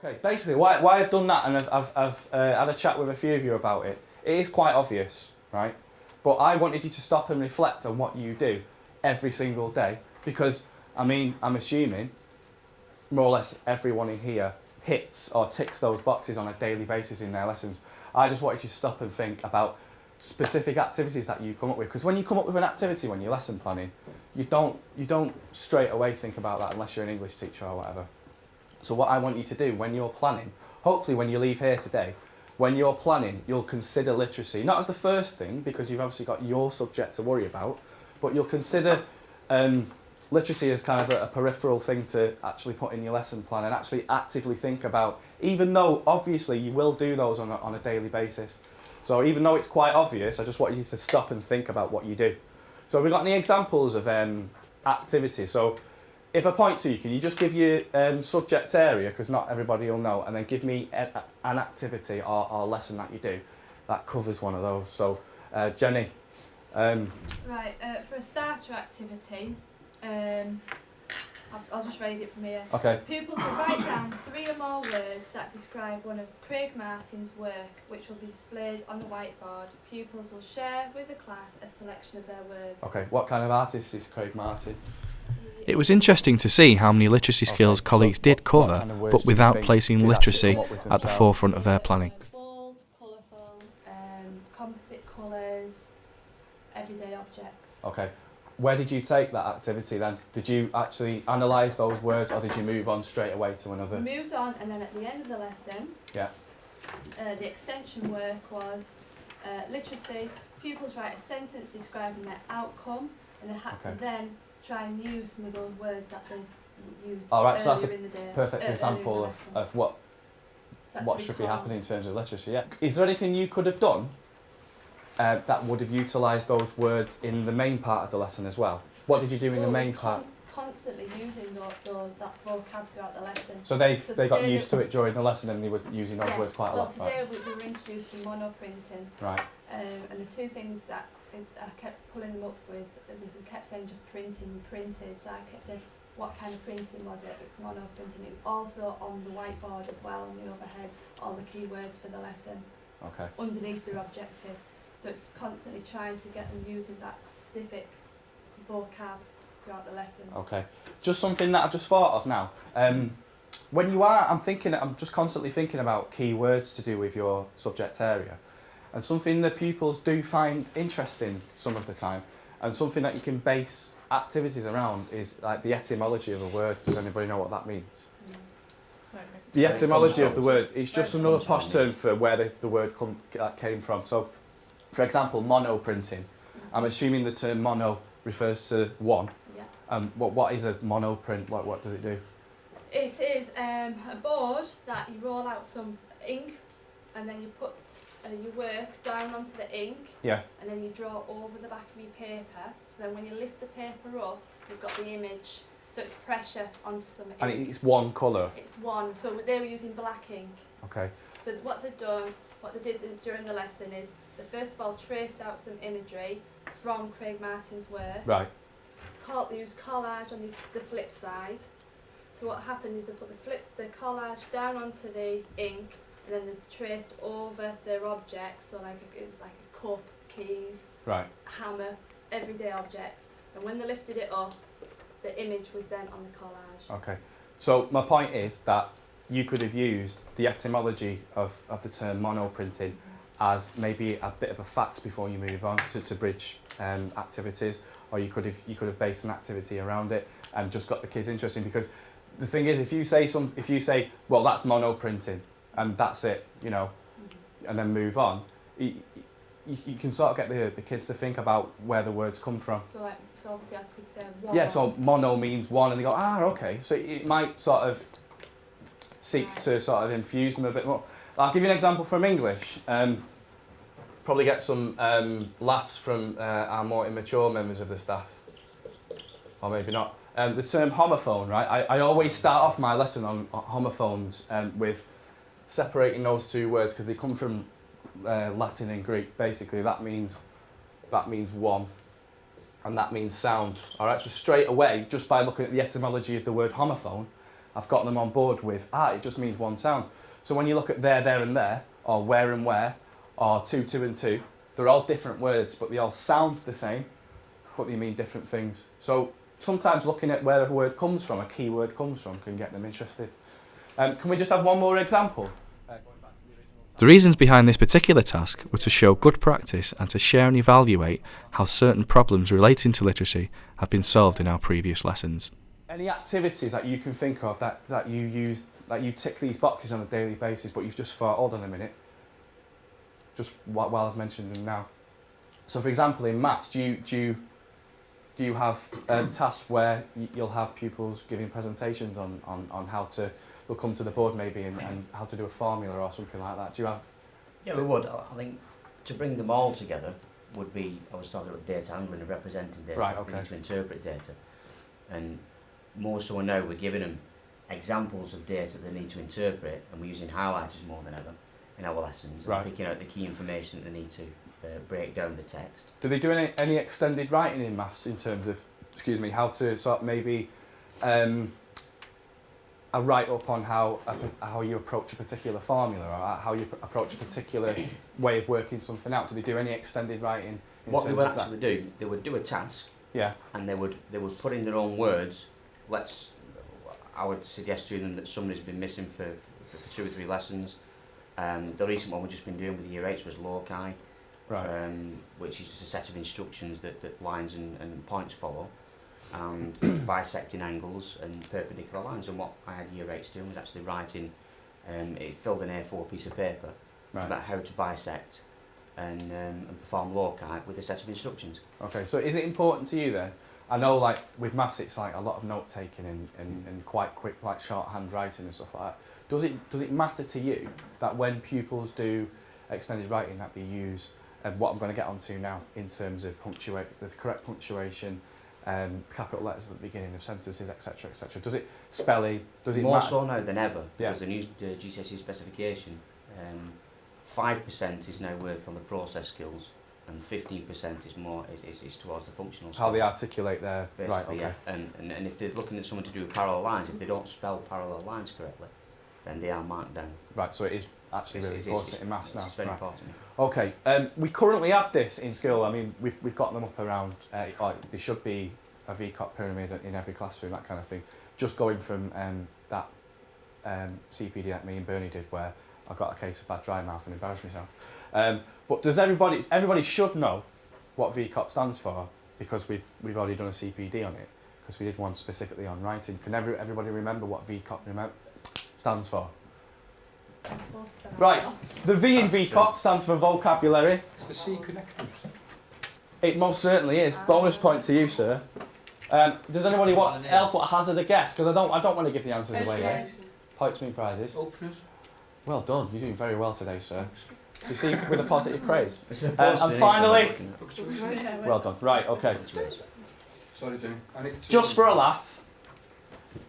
Okay, basically why I've done that, and I've had a chat with a few of you about it, it is quite obvious, right? But I wanted you to stop and reflect on what you do every single day, because, I mean, I'm assuming more or less everyone in here hits or ticks those boxes on a daily basis in their lessons. I just wanted you to stop and think about specific activities that you come up with, because when you come up with an activity when you're lesson planning, you don't straight away think about that unless you're an English teacher or whatever. So what I want you to do when you're planning, hopefully when you leave here today, when you're planning, you'll consider literacy, not as the first thing, because you've obviously got your subject to worry about, but you'll consider literacy as kind of a peripheral thing to actually put in your lesson plan and actually actively think about, even though obviously you will do those on a daily basis. So even though it's quite obvious, I just want you to stop and think about what you do. So have we got any examples of activities? So if I point to you, can you just give your subject area, because not everybody will know, and then give me an activity or lesson that you do that covers one of those. So Jenny. Right, for a starter activity, I'll just read it from here. Okay. Pupils will write down 3 or more words that describe one of Craig Martin's work, which will be displayed on the whiteboard. Pupils will share with the class a selection of their words. Okay, what kind of artist is Craig Martin? It was interesting to see how many literacy skills colleagues did cover, kind of words but do you without think placing did actually literacy come up with at the themselves? forefront of their planning. Bold, colourful, composite colours, everyday objects. Okay. Where did you take that activity then? Did you actually analyse those words, or did you move on straight away to another? We moved on, and then at the end of the lesson, Yeah. the extension work was literacy. Pupils write a sentence describing their outcome, and they had to then try and use some of those words that they used All right, so that's a earlier in the day. perfect example of what should be happening in terms of literacy. Yeah. Is there anything you could have done that would have utilised those words in the main part of the lesson as well? What did you do in the main part? Constantly using that vocab throughout the lesson. So they got used to it during the lesson, and they were using those words quite a lot. Well, today we were introduced to monoprinting. Right. And the two things that I kept pulling them up with, they kept saying just printing, we printed. So I kept saying, what kind of printing was it? It was monoprinting. It was also on the whiteboard as well, on the overhead, all the keywords for the lesson. Okay. Underneath their objective. So it's constantly trying to get them using that specific vocab throughout the lesson. Okay. Just something that I've just thought of now. When you are, I'm just constantly thinking about keywords to do with your subject area, and something that pupils do find interesting some of the time, and something that you can base activities around is like the etymology of a word. Does anybody know what that means? The etymology of the word is just another posh term for where the word came from. So, for example, monoprinting. I'm assuming the term mono refers to one. Yeah. What is a monoprint? What does it do? It is a board that you roll out some ink, and then you put your work down onto the ink. Yeah. And then you draw over the back of your paper. So then when you lift the paper up, you've got the image. So it's pressure onto some ink. And it's one colour? It's one. So they were using black ink. Okay. So what they did during the lesson is they first of all traced out some imagery from Craig Martin's work. Right. They used collage on the flip side. So what happened is they put the collage down onto the ink, and then they traced over their objects. So it was like a cup, keys, right, hammer, everyday objects. And when they lifted it up, the image was then on the collage. Okay. So my point is that you could have used the etymology of the term monoprinting as maybe a bit of a fact before you move on to bridge activities, or you could have based an activity around it and just got the kids interested. Because the thing is, if you say, well, that's monoprinting and that's it, and then move on, you can sort of get the kids to think about where the words come from. So obviously I could say one. Yeah, so mono means one, and they go, okay. So it might sort of seek to sort of infuse them a bit more. I'll give you an example from English. Probably get some laughs from our more immature members of the staff, or maybe not. The term homophone, right? I always start off my lesson on homophones with separating those two words, because they come from Latin and Greek. Basically, that means one, and that means sound. All right. So straight away, just by looking at the etymology of the word homophone, I've got them on board with, it just means one sound. So when you look at there and there, or where and where, or two and two, they're all different words, but they all sound the same, but they mean different things. So sometimes looking at where a word comes from, a key word comes from, can get them interested. Can we just have one more example? The reasons behind this particular task were to show good practice and to share and evaluate how certain problems relating to literacy have been solved in our previous lessons. Any activities that you can think of that you use, that you tick these boxes on a daily basis, but you've just thought, hold on a minute, just while I've mentioned them now. So for example, in maths, do you have tasks where you'll have pupils giving presentations on how to, they'll come to the board maybe and how to do a formula or something like that? Do you have? Yeah, we would. I think to bring them all together would be, I was talking about data handling and representing data, Right, okay. to interpret data. And more so now we're giving them examples of data they need to interpret, and we're using highlighters more than ever in our lessons, Right. and picking out the key information that they need to break down the text. Do they do any extended writing in maths in terms of, how to sort of maybe a write up on how you approach a particular formula, or how you approach a particular way of working something out? Do they do any extended writing in What they terms would of that? actually do, they would do a task, Yeah. and they would put in their own words. I would suggest to them that somebody's been missing for 2 or 3 lessons. The recent one we've just been doing with Year 8 was loci, Right. which is just a set of instructions that lines and points follow, and bisecting angles and perpendicular lines. And what I had Year 8 doing was actually writing, it filled an A4 piece of paper Right. about how to bisect and perform loci with a set of instructions. Okay. So is it important to you then? I know, like with maths, it's like a lot of note taking and quite quick, like shorthand writing and stuff like that. Does it matter to you that when pupils do extended writing that they use what I'm going to get onto now in terms of the correct punctuation, capital letters at the beginning of sentences, etc., etc. Does it spelling? Does it More matter? so now than ever, Yeah. because the new GCSE specification, 5% is now worth on the process skills, and 15% is more is towards the functional skills. How they articulate their Basically, right. Okay. yeah. And if they're looking at someone to do parallel lines, if they don't spell parallel lines correctly, then they are marked down. Right. So it is actually really important in maths now. It's very Right. important. Okay, we currently have this in school. I mean, we've got them up around, like there should be a VCOP pyramid in every classroom, that kind of thing. Just going from that CPD that me and Bernie did, where I got a case of bad dry mouth and embarrassed myself. But does everybody should know what VCOP stands for, because we've already done a CPD on it, because we did one specifically on writing. Can everybody remember what VCOP stands for? Right, the V in VCOP stands for vocabulary. It's the C connectors. It most certainly is. Bonus point to you, sir. Does anybody else want to hazard a guess? Because I don't want to give the answers away yet. Points mean prizes. Openers. Well done. You're doing very well today, sir. Do you see, with a positive praise. And And finally, Punctuation. well done. Right, okay. Sorry, Jim. Just for a laugh,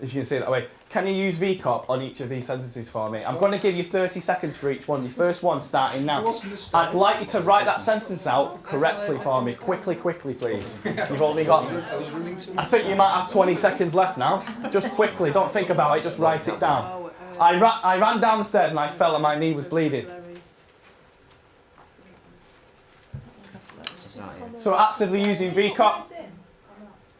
if you can say it that way, can you use VCOP on each of these sentences for me? I'm going to give you 30 seconds for each one. Your first one starting now. I'd like you to write that sentence out correctly for me. Quickly, please. You've only got... I think you might have 20 seconds left now. Just quickly, don't think about it, just write it down. I ran down the stairs and I fell and my knee was bleeding. So actively using VCOP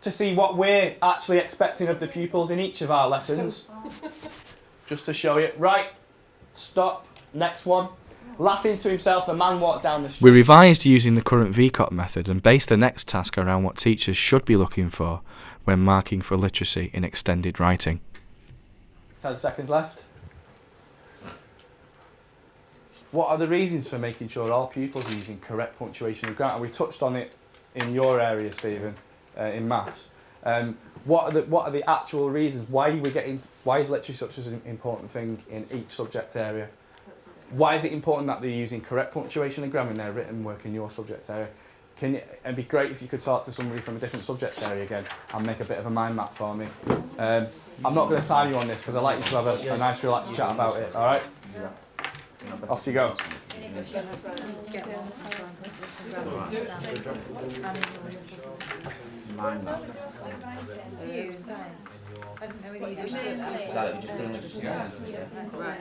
to see what we're actually expecting of the pupils in each of our lessons. Just to show you. Right, stop, next one. Laughing to himself, the man walked down the street. We revised using the current VCOP method and based the next task around what teachers should be looking for when marking for literacy in extended writing. 10 seconds left. What are the reasons for making sure all pupils are using correct punctuation and grammar? And we touched on it in your area, Stephen, in maths. What are the actual reasons why is literacy such an important thing in each subject area? Why is it important that they're using correct punctuation and grammar in their written work in your subject area? It'd be great if you could talk to somebody from a different subject area again and make a bit of a mind map for me. I'm not going to time you on this because I'd like you to have a nice relaxed chat about it, alright? Off you go. Mind map.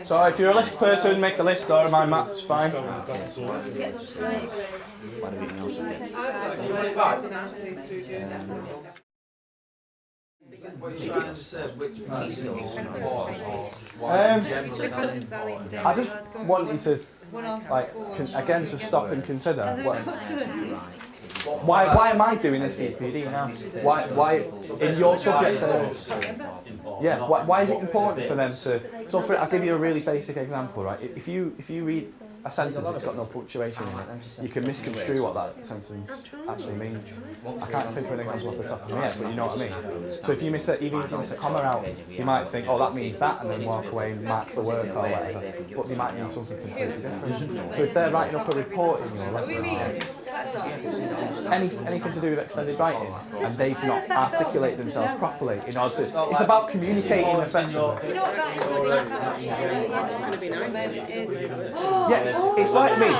So if you're a list person, make a list, or my maps, fine. What are you trying to say? Which parts are important or I just want you to, like, again, to stop and consider why am I doing a CPD now? Why in your subject area? Yeah, why is it important for them to? So I'll give you a really basic example, right? If you read a sentence that's got no punctuation in it, you can misconstrue what that sentence actually means. I can't think of an example off the top of my head, but you know what I mean. So if you miss even if you miss a comma out, you might think, oh, that means that, and then walk away and mark the word or whatever. But they might mean something completely different. So if they're writing up a report in your lesson, anything to do with extended writing, and they've not articulated themselves properly in order to, it's about communicating effectively. Yeah, it's like me.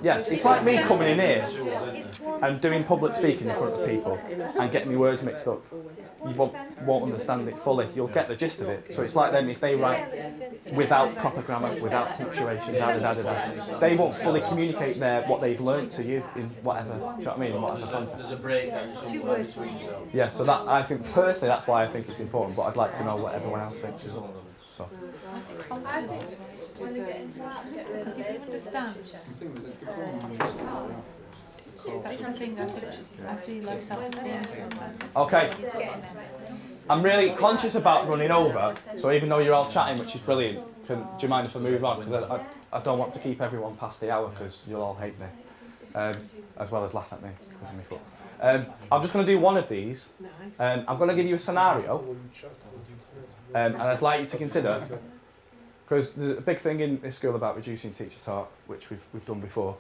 Yeah, it's like me coming in here and doing public speaking in front of people and getting my words mixed up. You won't understand it fully. You'll get the gist of it. So it's like them if they write without proper grammar, without punctuation, they won't fully communicate what they've learnt to you in whatever. Do you know what I mean? In whatever context. there's a breakdown somewhere between. Yeah. So that I think personally that's why I think it's important. But I'd like to know what everyone else thinks as well. So. I think when they get into art, they get really lazy. Understand? That's the thing I see low self-esteem sometimes. Okay. I'm really conscious about running over, so even though you're all chatting, which is brilliant, do you mind if I move on? Because I don't want to keep everyone past the hour because you'll all hate me, as well as laugh at me because of my foot. I'm just going to do one of these. I'm going to give you a scenario, and I'd like you to consider, because there's a big thing in this school about reducing teacher talk, which we've done before.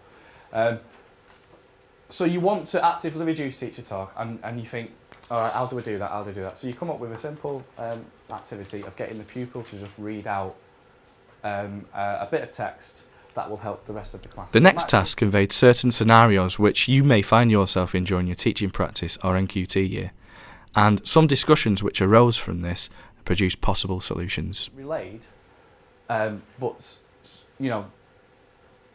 So you want to actively reduce teacher talk, and you think, all right, how do I do that? How do I do that? So you come up with a simple activity of getting the pupil to just read out a bit of text that will help the rest of the class. The next task conveyed certain scenarios which you may find yourself in during your teaching practice or NQT year, and some discussions which arose from this produced possible solutions. Relayed, but you know,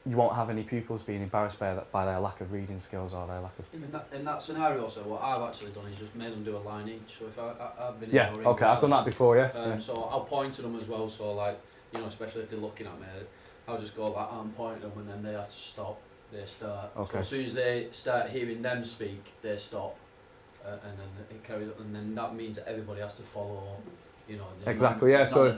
you won't have any pupils being embarrassed by their lack of reading skills or their lack of... In that scenario, so what I've actually done is just made them do a line each. So if I've been Yeah, in okay, I've done that before, yeah. So I'll point to them as well, so like, you know, especially if they're looking at me, I'll just go like, I'm pointing them and then they have to stop, they start. Okay. So as soon as they start hearing them speak, they stop. And then it carries on, and then that means that everybody has to follow, you know. Exactly, yeah, so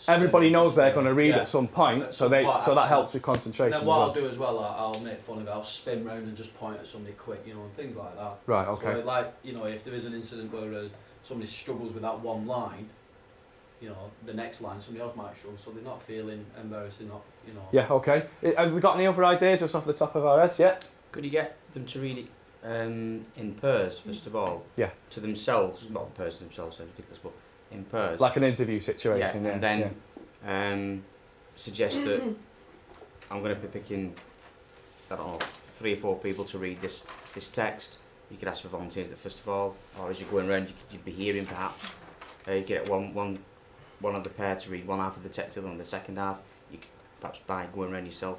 everybody knows they're going to read at some point, so that helps with concentration. Then what I'll do as well, I'll make fun of it, I'll spin round and just point at somebody quick, you know, and things like that. Right, okay. So like, you know, if there is an incident where somebody struggles with that one line, you know, the next line somebody else might struggle, so they're not feeling embarrassed, not, you know. Yeah, okay. Have we got any other ideas just off the top of our heads yet? Could you get them to read it in pairs, first of all? Yeah. To themselves, not pairs to themselves, so ridiculous, but in pairs. Like an interview situation, yeah. And then suggest that I'm going to be picking, I don't know, 3 or 4 people to read this text. You could ask for volunteers first of all, or as you're going around, you'd be hearing perhaps. You get one of the pair to read one half of the text, the other one the second half. You could perhaps by going around yourself.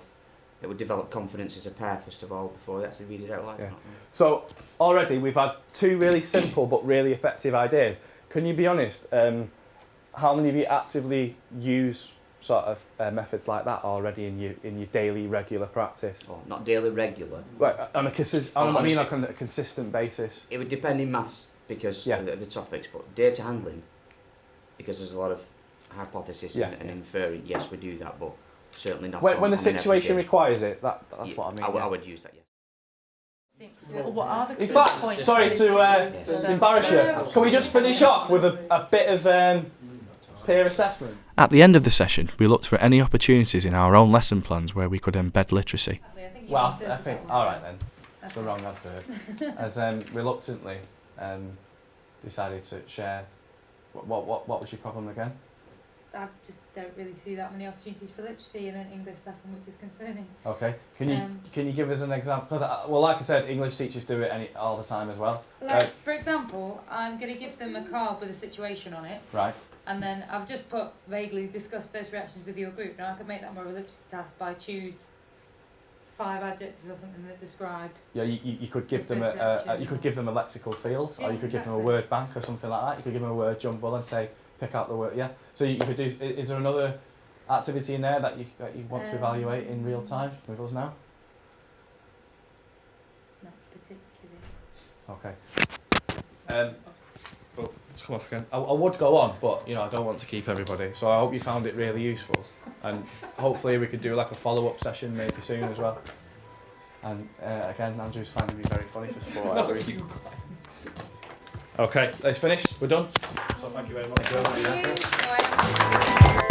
It would develop confidence as a pair first of all before they actually read it out loud. Yeah. So already we've had 2 really simple but really effective ideas. Can you be honest? How many of you actively use sort of methods like that already in your daily regular practice? Oh, not daily regular. Right, on a consistent basis. It would depend in maths because of the topics, but data handling, because there's a lot of hypothesis and inferring. Yes, we do that, but certainly not. When the situation requires it, that's what I mean. I would use that. Yes. What are the In fact, sorry to embarrass you, can we just finish off with a bit of peer assessment? At the end of the session, we looked for any opportunities in our own lesson plans where we could embed literacy. Well, I think, all right then, it's the wrong advert. As reluctantly decided to share, what was your problem again? I just don't really see that many opportunities for literacy in an English lesson, which is concerning. Okay. Can you give us an example? Because well, like I said, English teachers do it all the time as well. Like, for example, I'm going to give them a card with a situation on it, Right. and then I've just put vaguely discuss first reactions with your group. Now I could make that more of a literacy task by choose 5 adjectives or something that describe. Yeah, you could give them First you could give them a lexical field, or Yeah, you could give them a exactly. word bank or something like that. You could give them a word jumble and say pick out the word. Yeah. So you could do. Is there another activity in there that you want to evaluate in real time with us now? Not particularly. Okay. Let's come off again. I would go on, but I don't want to keep everybody. So I hope you found it really useful, and hopefully we could do like a follow-up session maybe soon as well. And again, Andrew's finding me very funny for sport. Okay, it's finished. We're done. So thank you very much. Thank you.